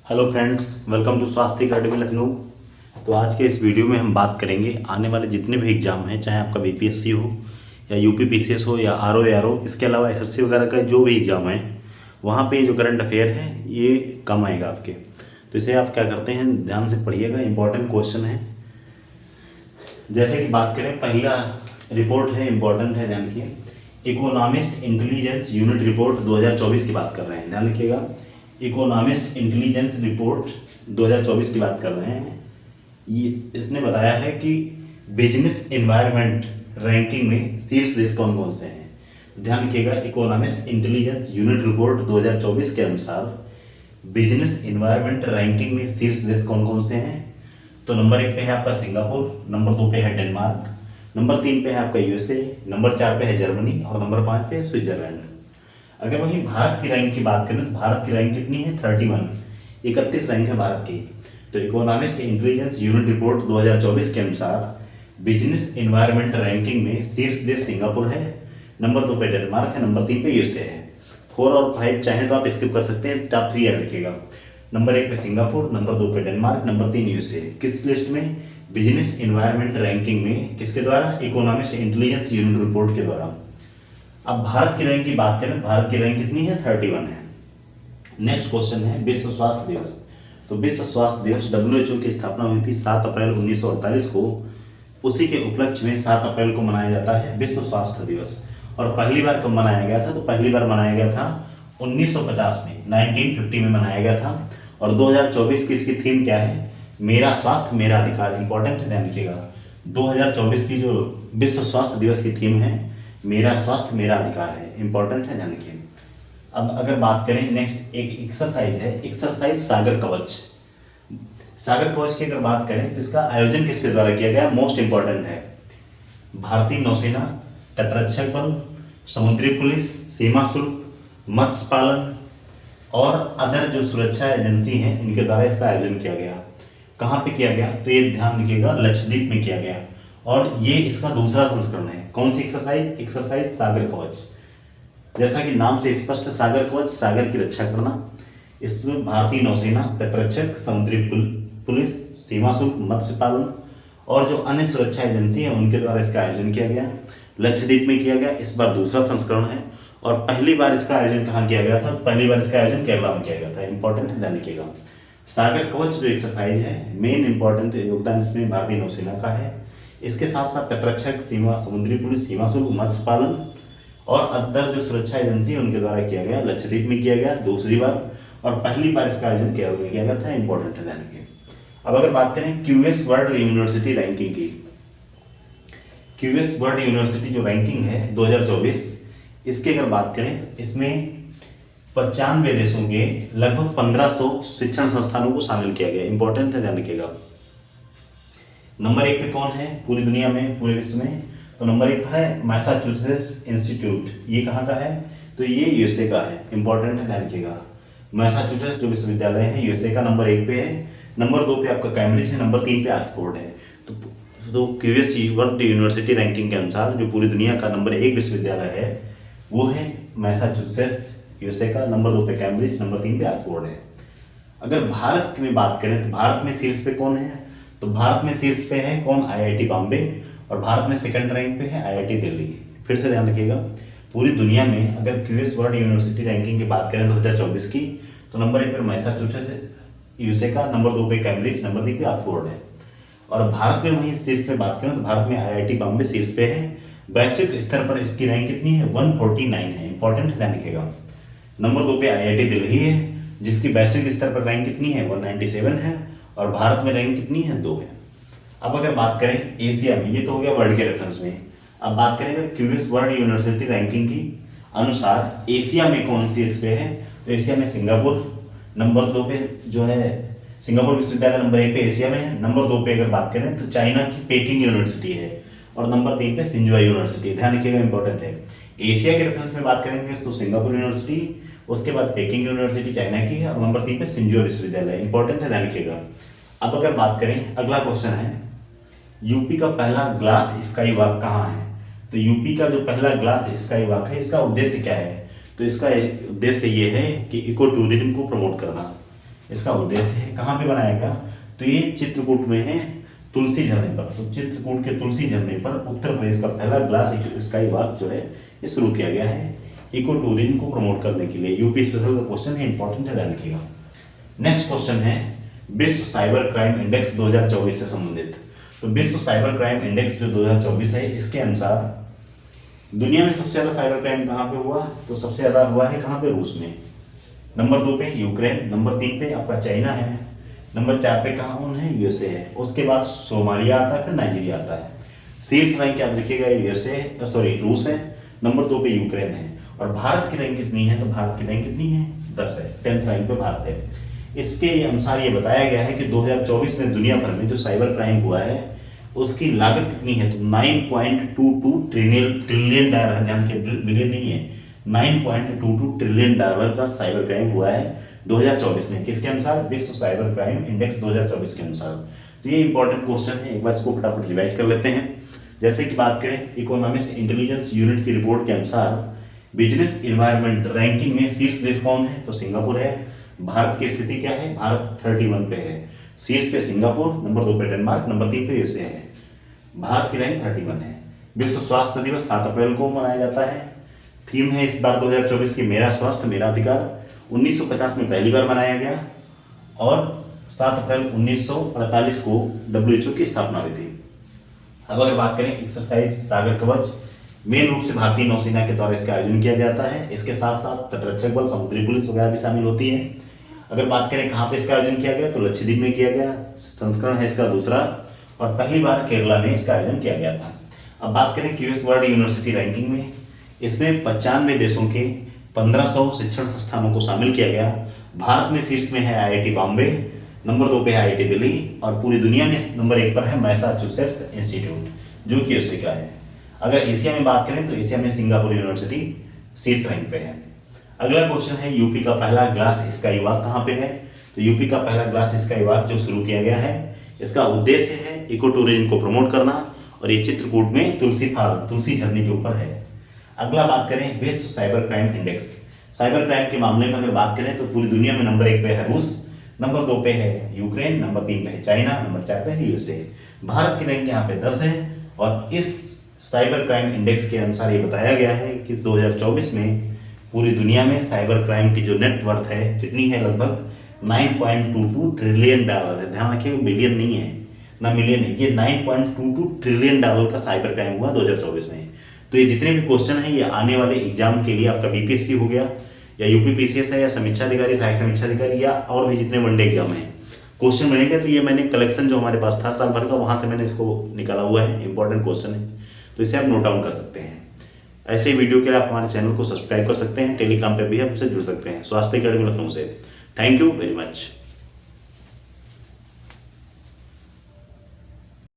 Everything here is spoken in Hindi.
हेलो फ्रेंड्स, वेलकम टू स्वास्थ्य अकेडमी लखनऊ। तो आज के इस वीडियो में हम बात करेंगे आने वाले जितने भी एग्ज़ाम हैं, चाहे आपका बीपीएससी हो या यूपीपीसीएस हो या आरओ एआरओ, इसके अलावा एसएससी वगैरह का जो भी एग्ज़ाम है वहाँ पे जो करंट अफेयर है ये कम आएगा आपके। तो इसे आप क्या करते हैं, ध्यान से पढ़िएगा, इंपॉर्टेंट क्वेश्चन है। जैसे कि बात करें, पहला रिपोर्ट है, इंपॉर्टेंट है, ध्यान रखिए। इकोनॉमिस्ट इंटेलिजेंस यूनिट रिपोर्ट 2024 की बात कर रहे हैं, ध्यान रखिएगा। इकोनॉमिस्ट इंटेलिजेंस रिपोर्ट 2024 की बात कर रहे हैं। ये इसने बताया है कि बिजनेस एनवायरनमेंट रैंकिंग में शीर्ष देश कौन कौन से हैं। ध्यान रखिएगा, इकोनॉमिस्ट इंटेलिजेंस यूनिट रिपोर्ट 2024 के अनुसार बिजनेस एनवायरनमेंट रैंकिंग में शीर्ष देश कौन कौन से हैं। तो नंबर 1 पे है आपका सिंगापुर, नंबर 2 पे है डेनमार्क, नंबर 3 पे है आपका यूएसए, नंबर 4 पे है जर्मनी और नंबर 5 पे है स्विट्जरलैंड। अगर वहीं भारत की रैंक की बात करें तो भारत की रैंक कितनी है, 31 रैंक है भारत की। तो इकोनॉमिस्ट इंटेलिजेंस यूनिट रिपोर्ट 2024 के अनुसार बिजनेस एनवायरनमेंट रैंकिंग में शीर्ष देश सिंगापुर है, नंबर 2 पे डेनमार्क है, नंबर 3 पे यूएसए है। 4 और 5 चाहें तो आप स्किप कर सकते हैं, टॉप 3 याद रखिएगा। नंबर 1 पे सिंगापुर, नंबर 2 पे डेनमार्क, नंबर 3 यूएसए। किस लिस्ट में? बिजनेस एनवायरनमेंट रैंकिंग में, किसके द्वारा? इकोनॉमिस्ट इंटेलिजेंस यूनिट रिपोर्ट के द्वारा। अब भारत की रैंक की बात करें, भारत की रैंक कितनी है, 31 है। नेक्स्ट क्वेश्चन है विश्व स्वास्थ्य दिवस। तो विश्व स्वास्थ्य दिवस WHO की स्थापना हुई थी 7 अप्रैल 1948 को। उसी के उपलक्ष्य में 7 अप्रैल को मनाया जाता है विश्व स्वास्थ्य दिवस। और पहली बार कब मनाया गया था? तो पहली बार मनाया गया था 1950 में, 1950 में मनाया गया था। और 2024 की इसकी थीम क्या है? मेरा स्वास्थ्य मेरा अधिकार। इंपॉर्टेंट है, ध्यान रखिएगा। 2024 की जो विश्व स्वास्थ्य दिवस की थीम है मेरा स्वास्थ्य मेरा अधिकार है, इंपॉर्टेंट है, ध्यान रखिए। अब अगर बात करें, नेक्स्ट एक एक्सरसाइज है, एक्सरसाइज सागर कवच। सागर कवच की अगर बात करें तो इसका आयोजन किसके द्वारा किया गया? मोस्ट इंपॉर्टेंट है भारतीय नौसेना, तटरक्षक बल, समुद्री पुलिस, सीमा शुल्क, मत्स्य पालन और अदर जो सुरक्षा एजेंसी हैं इनके द्वारा इसका आयोजन किया गया। कहाँ पे किया गया? तो ये ध्यान रखिएगा, लक्षद्वीप में किया गया। और ये इसका दूसरा संस्करण है। कौन सी एक्सरसाइज? एक्सरसाइज सागर कवच। जैसा कि नाम से स्पष्ट है, सागर कवच, सागर की रक्षा करना। इसमें भारतीय नौसेना, तटरक्षक, समुद्री पुलिस, सीमा शुल्क, मत्स्य पालन और जो अन्य सुरक्षा एजेंसी है उनके द्वारा इसका आयोजन किया गया। लक्षद्वीप में किया गया, इस बार दूसरा संस्करण है। और पहली बार इसका आयोजन कहाँ किया गया था? पहली बार इसका आयोजन केरला में किया गया था। इंपॉर्टेंट है, ध्यान रखिएगा। सागर कवच जो एक्सरसाइज है, मेन इंपॉर्टेंट योगदान इसमें भारतीय नौसेना का है। इसके साथ साथ तटरक्षक, सीमा, समुद्री पुलिस, सीमा शुल्क, मत्स्य पालन और अदर जो सुरक्षा एजेंसी है उनके द्वारा किया गया। लक्षद्वीप में किया गया दूसरी बार, और पहली बार इसका आयोजन केरल में किया गया था। इंपॉर्टेंट है, ध्यान रखिए। अब अगर बात करें क्यूएस वर्ल्ड यूनिवर्सिटी रैंकिंग की, क्यूएस वर्ल्ड यूनिवर्सिटी जो रैंकिंग है 2024, इसकी अगर बात करें तो इसमें 95 देशों के लगभग 1500 शिक्षण संस्थानों को शामिल किया गया। इंपॉर्टेंट है, ध्यान रखिएगा। नंबर 1 पे कौन है पूरी दुनिया में, पूरे विश्व में? तो नंबर 1 पर है मैसाचुसेट्स इंस्टीट्यूट। ये कहाँ का है? तो ये यूएसए का है। इंपॉर्टेंट है, ध्यान रखिएगा। मैसाचुसेट्स जो विश्वविद्यालय है यूएसए का, नंबर 1 पे है। नंबर 2 पे आपका कैम्ब्रिज है, नंबर 3 पे ऑक्सफोर्ड है। तो क्यूएस वर्ल्ड यूनिवर्सिटी रैंकिंग के अनुसार जो पूरी दुनिया का नंबर 1 विश्वविद्यालय है वो है मैसाचुसेट्स यूएसए का, नंबर 2 पे कैम्ब्रिज, नंबर 3 पे ऑक्सफोर्ड है। अगर भारत में बात करें तो भारत में शीर्ष पे कौन है? तो भारत में शीर्ष पे है कौन? आईआईटी बॉम्बे। और भारत में सेकंड रैंक पे है आईआईटी दिल्ली। फिर से ध्यान रखिएगा, पूरी दुनिया में अगर क्यूएस वर्ल्ड यूनिवर्सिटी रैंकिंग की बात करें 2024 की, तो नंबर 1 पर मैसाचुसेट्स यूएसए का, नंबर 2 पे कैम्ब्रिज, नंबर 3 पे ऑक्सफोर्ड है। और भारत में वहीं शीर्ष पे बात करें तो भारत में आईआईटी बॉम्बे शीर्ष पे है। वैश्विक स्तर पर इसकी रैंक कितनी है? 149 है। इंपॉर्टेंट ध्यान रखिएगा। नंबर 2 पे आईआईटी दिल्ली है जिसकी वैश्विक स्तर पर रैंक कितनी है? 197 है। और भारत में रैंक कितनी है? 2 है। अब अगर बात करें एशिया में, ये तो हो गया वर्ल्ड के रेफरेंस में। अब बात करें क्यूएस वर्ल्ड यूनिवर्सिटी रैंकिंग की अनुसार एशिया में कौन शीर्ष पे है? तो एशिया में सिंगापुर नंबर 2 पे जो है, सिंगापुर विश्वविद्यालय नंबर 1 पे एशिया में है। नंबर 2 पे अगर बात करें तो चाइना की पेकिंग यूनिवर्सिटी है। और नंबर 3 पे सिंजुआ यूनिवर्सिटी। ध्यान रखिएगा, इंपॉर्टेंट है। एशिया के रेफरेंस में बात करेंगे तो सिंगापुर यूनिवर्सिटी, उसके बाद पेकिंग यूनिवर्सिटी चाइना की है, और नंबर 3 पे सिंजुआ विश्वविद्यालय। इंपॉर्टेंट है, ध्यान रखिएगा। अब अगर बात करें, अगला क्वेश्चन है यूपी का पहला ग्लास स्काई वॉक कहाँ है? तो यूपी का जो पहला ग्लास स्काई वॉक है, इसका उद्देश्य क्या है? तो इसका उद्देश्य ये है कि इको टूरिज्म को प्रमोट करना। इसका उद्देश्य है। कहाँ पे बनाया गया, तो ये चित्रकूट में है, तुलसी झरने पर। तो चित्रकूट के तुलसी झरने पर उत्तर प्रदेश का पहला ग्लास स्काई वॉक जो है ये शुरू किया गया है इको टूरिज्म को प्रमोट करने के लिए। यूपी स्पेशल का क्वेश्चन है, इंपॉर्टेंट है, ध्यान रखिएगा। नेक्स्ट क्वेश्चन है विश्व साइबर क्राइम इंडेक्स 2024 से संबंधित। तो विश्व साइबर क्राइम इंडेक्स जो 2024 है, इसके अनुसार दुनिया में सबसे ज्यादा साइबर क्राइम कहाँ पे हुआ, तो सबसे ज्यादा हुआ है कहाँ पे, रूस में। नंबर 2 पे यूक्रेन, नंबर 3 पे आपका चाइना है, नंबर 4 पे कहाँ है, यूएसए है, उसके बाद सोमालिया आता है, फिर नाइजीरिया आता है। शीर्ष रैंक याद रखिएगा यूएसए सॉरी रूस है, नंबर 2 पे यूक्रेन है। और भारत की रैंक कितनी है, तो भारत की रैंक कितनी है, 10 है, 10th रैंक पे भारत है। इसके अनुसार ये बताया गया है कि 2024 में दुनिया भर में जो साइबर क्राइम हुआ है उसकी लागत कितनी है, तो 9.22 ट्रिलियन डॉलर है, ध्यान के बिलियन नहीं है, 9.22 ट्रिलियन डॉलर का साइबर क्राइम हुआ है 2024 में। किसके अनुसार, विश्व साइबर क्राइम इंडेक्स 2024 के अनुसार। तो ये इंपॉर्टेंट क्वेश्चन है, एक बार इसको फटाफट रिवाइज कर लेते हैं। जैसे कि बात करें इकोनॉमिस्ट इंटेलिजेंस यूनिट की रिपोर्ट के अनुसार बिजनेस इन्वायरमेंट रैंकिंग में शीर्ष देश कौन है, तो सिंगापुर है। भारत की स्थिति क्या है, भारत 31 पे है, शीर्ष पे सिंगापुर, नंबर 2 पे डेनमार्क, नंबर 3 पे यूएसए है। भारत की रैंक 31 है। विश्व स्वास्थ्य दिवस 7 अप्रैल को मनाया जाता है। थीम है इस बार 2024 की मेरा स्वास्थ्य मेरा अधिकार। 1950 में पहली बार बनाया गया और 7 अप्रैल 1948 को WHO की स्थापना हुई थी। अब अगर बात करें एक्सरसाइज सागर कवच, मेन रूप से भारतीय नौसेना के द्वारा इसका आयोजन किया जाता है। इसके साथ साथ तटरक्षक बल, समुद्री पुलिस वगैरह भी शामिल होती है। अगर बात करें कहाँ पे इसका आयोजन किया गया, तो लक्षद्वीप में किया गया, संस्करण है इसका दूसरा, और पहली बार केरला में इसका आयोजन किया गया था। अब बात करें क्यूएस वर्ल्ड यूनिवर्सिटी रैंकिंग में, इसमें 95 देशों के 1500 शिक्षण संस्थानों को शामिल किया गया। भारत में शीर्ष में है IIT बॉम्बे, नंबर 2 पे है IIT दिल्ली, और पूरी दुनिया में नंबर 1 पर है मैसाचुसेट्स इंस्टीट्यूट जो कि यूएसए का है। अगर एशिया में बात करें तो एशिया में सिंगापुर यूनिवर्सिटी शीर्ष रैंक पे है। अगला क्वेश्चन है यूपी का पहला ग्लास स्काई वॉक कहाँ पे है, तो यूपी का पहला ग्लास स्काई वॉक जो शुरू किया गया है इसका उद्देश्य है इको टूरिज्म को प्रमोट करना, और ये चित्रकूट में तुलसी झरने के ऊपर है। अगला बात करें विश्व cyber crime index. Cyber crime के मामले में अगर बात करें तो पूरी दुनिया में नंबर 1 पे है रूस, नंबर 2 पे है यूक्रेन, नंबर 3 पे है चाइना, नंबर 4 पे है यूएसए। भारत की रैंक यहाँ पे 10 है। और इस साइबर क्राइम इंडेक्स के अनुसार ये बताया गया है कि 2024 में पूरी दुनिया में साइबर क्राइम की जो नेट वर्थ है कितनी है, लगभग 9.22 ट्रिलियन डॉलर है। ध्यान रखिए बिलियन नहीं है ना मिलियन है, ये 9.22 ट्रिलियन डॉलर का साइबर क्राइम हुआ 2024 में। तो ये जितने भी क्वेश्चन हैं ये आने वाले एग्जाम के लिए, आपका बीपीएससी हो गया या यूपी पीसीएस है या समीक्षा अधिकारी, सहायक समीक्षा अधिकारी, या और भी जितने वनडे एग्जाम हैं क्वेश्चन बनेंगे, तो ये मैंने कलेक्शन जो हमारे पास था साल भर का वहाँ से मैंने इसको निकाला हुआ है, इंपॉर्टेंट क्वेश्चन है, तो इसे आप नोट डाउन कर सकते हैं। ऐसे वीडियो के लिए आप हमारे चैनल को सब्सक्राइब कर सकते हैं, टेलीग्राम पे भी हमसे जुड़ सकते हैं, स्वास्थ्य अकेडमी लखनऊ से। Thank you very much.